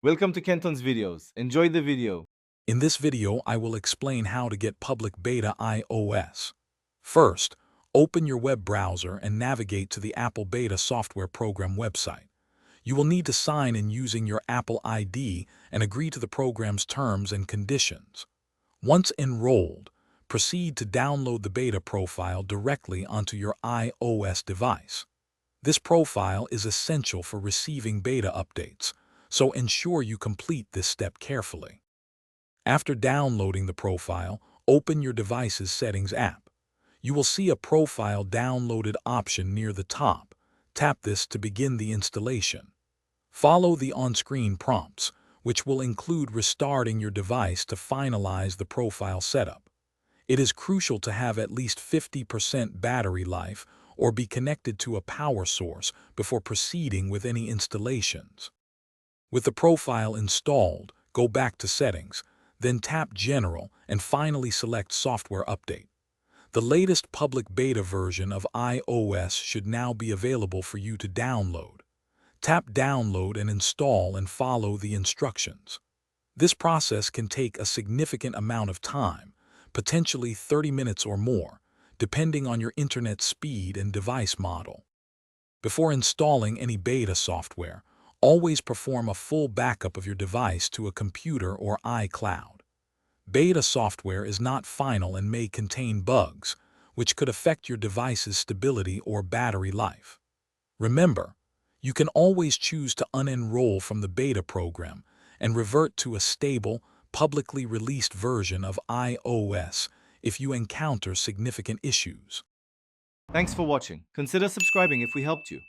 Welcome to Kenton's videos. Enjoy the video. In this video, I will explain how to get public beta iOS. First, open your web browser and navigate to the Apple Beta Software Program website. You will need to sign in using your Apple ID and agree to the program's terms and conditions. Once enrolled, proceed to download the beta profile directly onto your iOS device. This profile is essential for receiving beta updates, so ensure you complete this step carefully. After downloading the profile, open your device's Settings app. You will see a Profile Downloaded option near the top. Tap this to begin the installation. Follow the on-screen prompts, which will include restarting your device to finalize the profile setup. It is crucial to have at least 50% battery life or be connected to a power source before proceeding with any installations. With the profile installed, go back to Settings, then tap General and finally select Software Update. The latest public beta version of iOS should now be available for you to download. Tap Download and install and follow the instructions. This process can take a significant amount of time, potentially 30 minutes or more, depending on your internet speed and device model. Before installing any beta software, always perform a full backup of your device to a computer or iCloud. Beta software is not final and may contain bugs, which could affect your device's stability or battery life. Remember, you can always choose to unenroll from the beta program and revert to a stable, publicly released version of iOS if you encounter significant issues. Thanks for watching. Consider subscribing if we helped you.